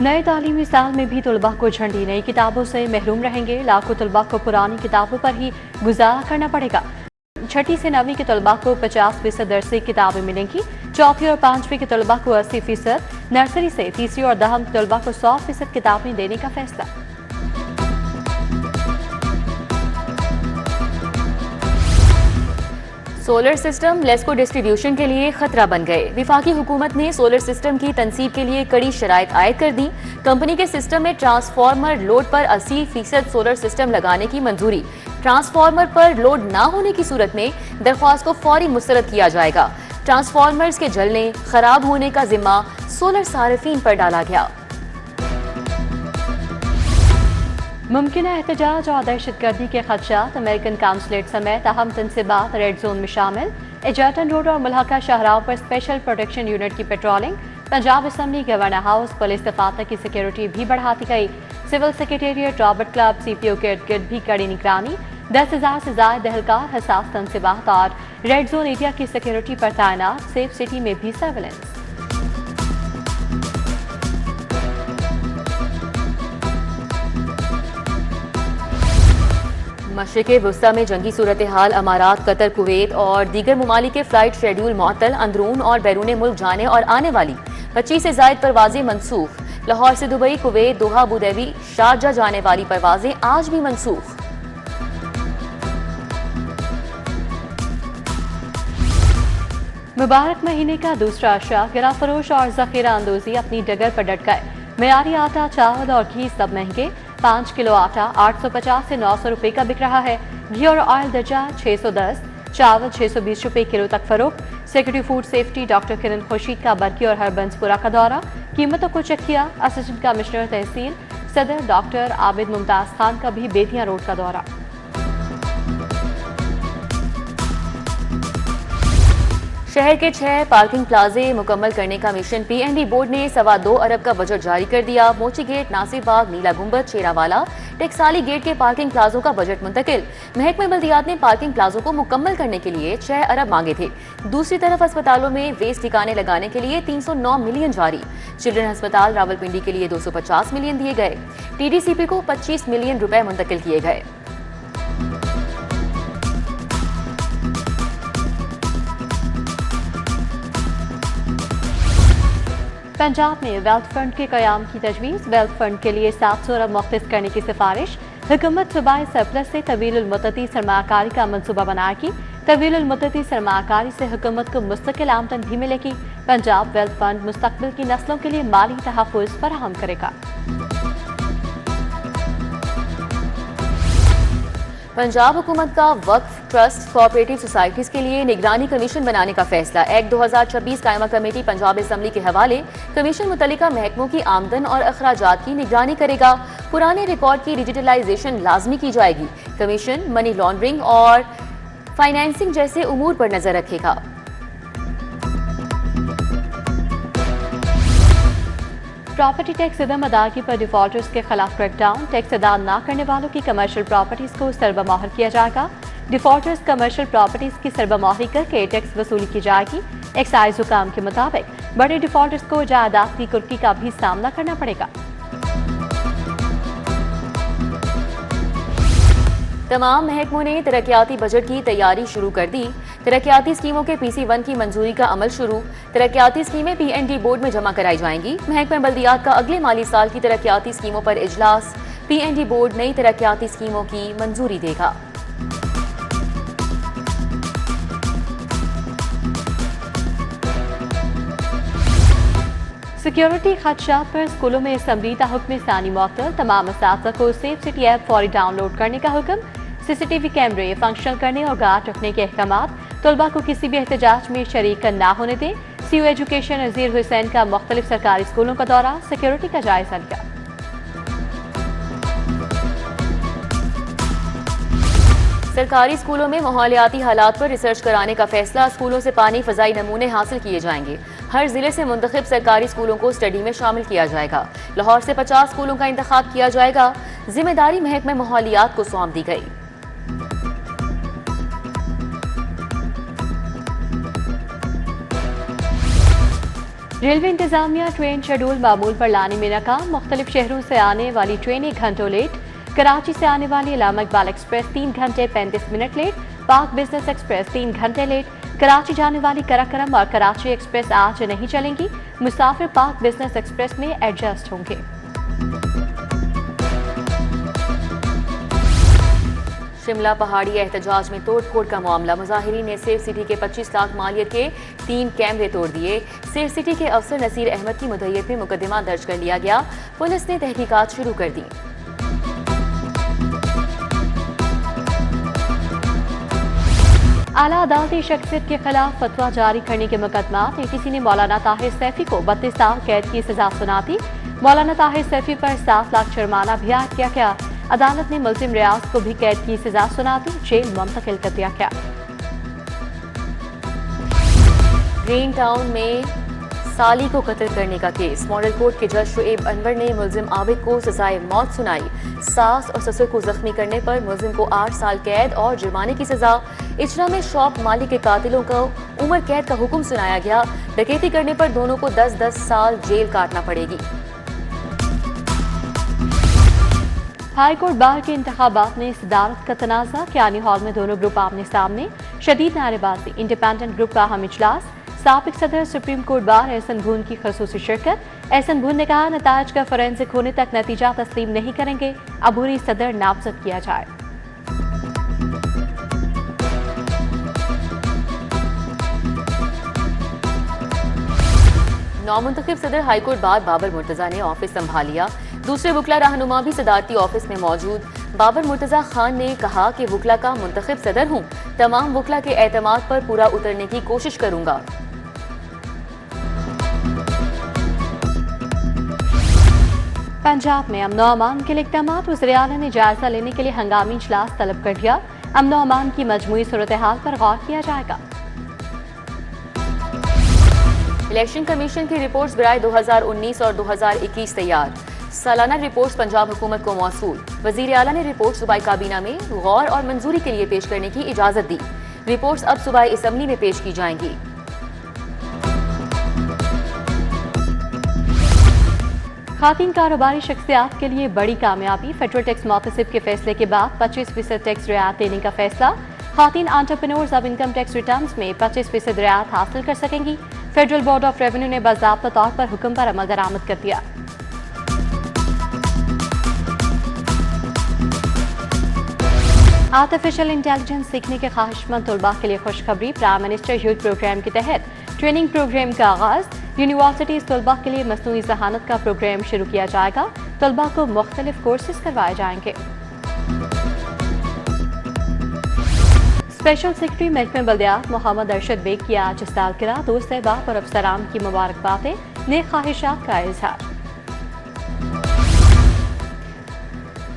नए तालीमी साल में भी तलबा को झंडी नई किताबों से महरूम रहेंगे। लाखों तलबा को पुरानी किताबों पर ही गुजारा करना पड़ेगा। छठी से 9वीं के तलबा को 50% दरसी किताबें मिलेंगी। चौथी और 5वीं के तलबा को 80%, नर्सरी से तीसरी और 10वीं के तलबा को 100% किताबें देने का फैसला। सोलर सिस्टम लेस्को डिस्ट्रीब्यूशन के लिए खतरा बन गए। विफाकी हुकूमत ने सोलर सिस्टम की तनसीब के लिए कड़ी शराइत आयद कर दी। कंपनी के सिस्टम में ट्रांसफार्मर लोड पर 80% सोलर सिस्टम लगाने की मंजूरी। ट्रांसफार्मर पर लोड ना होने की सूरत में दरख्वास्त को फौरी मुस्तरद किया जाएगा। ट्रांसफार्मर्स के जलने, खराब होने का जिम्मा सोलर सारिफीन पर डाला गया। मुमकिन एहतजाज और दहशतगर्दी के खदशात। अमेरिकन काउंसलेट समेत अहम तनसीबात रेड जोन में शामिल। एजर्टन रोड और मुल्हका शाहराहों पर स्पेशल प्रोटेक्शन यूनिट की patrolling. Punjab assembly, governor house, police दफातर की सिक्योरिटी भी बढ़ा दी गई। Civil secretariat, Robert club, CPO के इर्द गिर्द भी कड़ी निगरानी। 10,000 से ज्यादा दहलकार, हसास तनसीबात और रेड जोन एरिया की सिक्योरिटी पर तैनात। सेफ सिटी में भी सर्विलेंस। मशरिक़े वुस्ता में जंगी सूरत हाल। अमारात, कतर, कुवैत और दीगर ममालिक के फ्लाइट शेड्यूल मुअत्तल। अंदरून और बैरून मुल्क जाने और आने वाली 25 से ज़ायद परवाजें मनसूख। लाहौर से दुबई, कुवैत, दोहा, अबूधाबी, शारजा जाने वाली परवाजें आज भी मनसूख। मुबारक महीने का दूसरा अशरा। गिरा फरोश और जखीरा अंदोजी अपनी डगर पर डट गए। मेयारी आटा, चावल और घी सब महंगे। 5 किलो आटा 850 से 900 रुपए का बिक रहा है। घी और ऑयल दर्जा 610, चावल 620 रुपए किलो तक फरोख्त। सेक्रेटरी फूड सेफ्टी डॉक्टर किरण खुर्शीद का बरकी और हरबंसपुरा का दौरा, कीमतों को चेक किया। असिस्टेंट कमिश्नर तहसील सदर डॉक्टर आबिद मुमताज खान का भी बेतिया रोड का दौरा। शहर के 6 पार्किंग प्लाजे मुकम्मल करने का मिशन। PND बोर्ड ने 2.25 अरब का बजट जारी कर दिया। मोची गेट, नासिर बाग, नीला गुंबद, शेरावाला, टेक्साली गेट के पार्किंग प्लाजों का बजट मुंतकिल। महकमे बल्दियात ने पार्किंग प्लाजों को मुकम्मल करने के लिए 6 अरब मांगे थे। दूसरी तरफ अस्पतालों में वेस्ट ठिकाने लगाने के लिए 309 मिलियन जारी। चिल्ड्रन अस्पताल रावलपिंडी के लिए 250 मिलियन दिए गए। TDCP को 25 मिलियन रुपए मुंतकिल किए गए। पंजाब में वेल्थ फंड के कयाम की तजवीज़। वेल्थ फंड के लिए 700 अरब मुख्तस करने की सिफारिश। हुकूमत सूबाई सरप्लस से तवील मुद्दती सरमाकारी का मनसूबा बनाएगी। तवील मुद्दती सरमाकारी से हुकूमत को मुस्तकिल आमदन भी मिलेगी। पंजाब वेल्थ फंड मुस्तकबिल की नस्लों के लिए माली तहफ़्फ़ुज़ फराहम करेगा। पंजाब हुकूमत का वक्फ, ट्रस्ट, कोऑपरेटिव सोसाइटीज के लिए निगरानी कमीशन बनाने का फैसला। एक्ट 2026 कायमा कमेटी पंजाब असम्बली के हवाले। कमीशन मुतल्लिका महकमों की आमदन और अखराजात की निगरानी करेगा। पुराने रिकॉर्ड की डिजिटलाइजेशन लाजमी की जाएगी। कमीशन मनी लॉन्ड्रिंग और फाइनेंसिंग जैसे उमूर पर नजर रखेगा। प्रॉपर्टी टैक्स अदम अदायगी पर डिफॉल्टर्स के खिलाफ क्रैकडाउन। टैक्स अदा न करने वालों की कमर्शियल प्रॉपर्टीज को सरबमोहर किया जाएगा। डिफॉल्टर्स कमर्शियल प्रॉपर्टीज की सरबमोहरी करके टैक्स वसूली की जाएगी। एक्साइज हुकाम के मुताबिक बड़े डिफॉल्टर्स को जायदाद की कुर्की का भी सामना करना पड़ेगा। तमाम महकमों ने तरक्याती बजट की तैयारी शुरू कर दी। तरक्याती स्कीमों के PC1 की मंजूरी का अमल शुरू। तरक्याती स्कीमें PND बोर्ड में जमा कराई जाएंगी। महकमा बल्दियात का अगले माली साल की तरक्याती स्कीमों पर इजलास। PND बोर्ड नई तरक्याती स्कीमों की मंजूरी देगा। सिक्योरिटी खदशात पर स्कूलों में असम्बली हुक्म सानी मुअत्तल। तमाम असातिज़ा को सेफ सिटी ऐप फौरी डाउनलोड करने का हुक्म। CCTV कैमरे फंक्शनल करने और गार्ड रखने के अहकामात। तलबा को किसी भी एहतजाज में शरीक न होने दें। CO एजुकेशन नज़ीर हुसैन का मुख्तलिफ सरकारी स्कूलों का दौरा, सिक्योरिटी का जायजा लिया। सरकारी स्कूलों में माहौलियाती हालात पर रिसर्च कराने का फैसला। स्कूलों से पानी फ़ज़ाई नमूने हासिल किए जाएंगे। हर जिले से मुंतखब सरकारी स्कूलों को स्टडी में शामिल किया जाएगा। लाहौर से 50 स्कूलों का इंतखाब किया जाएगा। जिम्मेदारी महकमे माहौलियात को सौंप दी गई। रेलवे इंतजामिया ट्रेन शेड्यूल मामूल पर लाने में नाकाम। मुख्तलिफ शहरों से आने वाली ट्रेनें घंटों लेट। कराची से आने वाली इलाम इकबाल एक्सप्रेस 3 घंटे 35 मिनट लेट। पाक बिजनेस एक्सप्रेस 3 घंटे लेट। कराची जाने वाली कराकरम और कराची एक्सप्रेस आज नहीं चलेंगी। मुसाफिर पाक बिजनेस एक्सप्रेस में एडजस्ट होंगे। शिमला पहाड़ी एहतजाज में तोड़फोड़ का मामला। मुजाहिरीन ने सेफ सिटी के 25 लाख मालियत के 3 कैमरे तोड़ दिए। सेफ सिटी के अफसर नसीर अहमद की मुद्दईयत में मुकदमा दर्ज कर लिया गया। पुलिस ने तहकीकात शुरू कर दी। आला अदालती शख्सियत के खिलाफ फतवा जारी करने के मुकदमा। ATC ने मौलाना ताहिर सैफी को 32 साल कैद की सजा सुनाती। मौलाना ताहिर सैफी पर 7 लाख जुर्माना भी आयद किया गया। अदालत ने मुल्जिम रियाज को भी कैद की सजा सुना दी। जेल मुंतकिल कर दिया गया। ग्रीन टाउन में साली को कत्ल करने का केस। मॉडल कोर्ट के जज शुएब अनवर ने मुल्जिम आबिद को सजाए मौत सुनाई। सास और ससुर को जख्मी करने पर मुल्जिम को 8 साल कैद और जुर्माने की सजा। इजरा में शॉप मालिक के कातिलों को उम्र कैद का हुक्म सुनाया गया। डकैती करने पर दोनों को 10-10 साल जेल काटना पड़ेगी। हाई कोर्ट बार के इंतखाबात में सदारत का तनाज़ा। कियानी हॉल में दोनों ग्रुप आमने सामने। शदीद नारेबाजी। इंडिपेंडेंट ग्रुप का अहम इजलास। साबिक सदर सुप्रीम कोर्ट बार एहसन भून की खसूसी शिरकत। एहसन भून ने कहा, नताज का फोरेंसिक होने तक नतीजा तस्लीम नहीं करेंगे। अबूरी सदर नामजद किया जाए। नौमुंतखब सदर हाईकोर्ट बार बाबर मुर्तजा ने ऑफिस संभाल लिया। दूसरे वकला रहनुमा भी सदारती ऑफिस में मौजूद। बाबर मुर्तजा खान ने कहा कि वकला का मुंतखब सदर हूँ, तमाम वकला के एतमाद पर पूरा उतरने की कोशिश करूंगा। पंजाब में अमनो अमान के लिए इक़दामात। वज़ीर आला ने जायजा लेने के लिए हंगामी इजलास तलब कर दिया। अमनो अमान की मजमूई सूरत हाल पर गौर किया जाएगा। इलेक्शन कमीशन की रिपोर्ट्स बराए 2019 और 2021 तैयार। सालाना रिपोर्ट्स पंजाब हुकूमत को मौसूल। वज़ीर आला ने रिपोर्ट सूबाई काबीना में गौर और मंजूरी के लिए पेश करने की इजाजत दी। रिपोर्ट्स अब सूबाई असम्बली में पेश की जाएंगी। खातीन कारोबारी शख्सियात के लिए बड़ी कामयाबी। फेडरल टैक्स मुतसिब के फैसले के बाद 25% टैक्स रियायत देने का फैसला। खातीन एंटरप्रेन्योर्स अब इनकम टैक्स रिटर्न्स में 25% रियायत हासिल कर सकेंगी। फेडरल बोर्ड ऑफ रेवेन्यू ने बाज़ाब्ता तौर पर हुक्म पर अमल दरामद कर दिया। आर्टिफिशियल इंटेलिजेंस सीखने के ख्वाहिशमंद तलबा के लिए खुशखबरी। प्राइम मिनिस्टर यूथ प्रोग्राम के तहत ट्रेनिंग प्रोग्राम का आगाज। यूनिवर्सिटीज तलबा के लिए मसनूई ज़हानत का प्रोग्राम शुरू किया जाएगा। तलबा को मुख्तलिफ कोर्सेज करवाए जाएंगे। स्पेशल सेक्रेटरी महकमे बल्दियात मोहम्मद अरशद बेग की आज सालगिरह। दोस्त अहबाब और अफसरान की मुबारकबादें, नेक ख्वाहिशात का इजहार।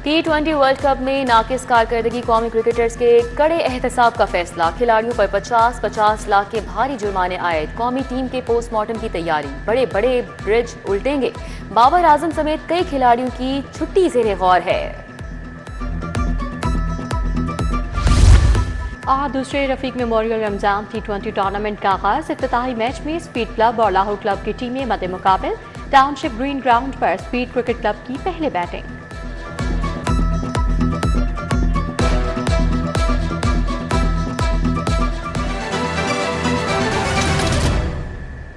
T20 वर्ल्ड कप में नाकिस कारकर्दगी कौमी क्रिकेटर्स के कड़े एहतसाब का फैसला। खिलाड़ियों पर 50-50 लाख के भारी जुर्माने आयद। कौमी टीम के पोस्टमार्टम की तैयारी। बड़े बड़े ब्रिज उल्टेंगे। बाबर आजम समेत कई खिलाड़ियों की छुट्टी ज़ेरे गौर है। और दूसरे Rafiq memorial Ramzan T20 tournament का आगाज। इफ्तिताही मैच में स्पीड क्लब और लाहौर क्लब की टीमें मद्दे मुकाबिल। टाउनशिप ग्रीन ग्राउंड पर स्पीड क्रिकेट क्लब की पहले बैटिंग।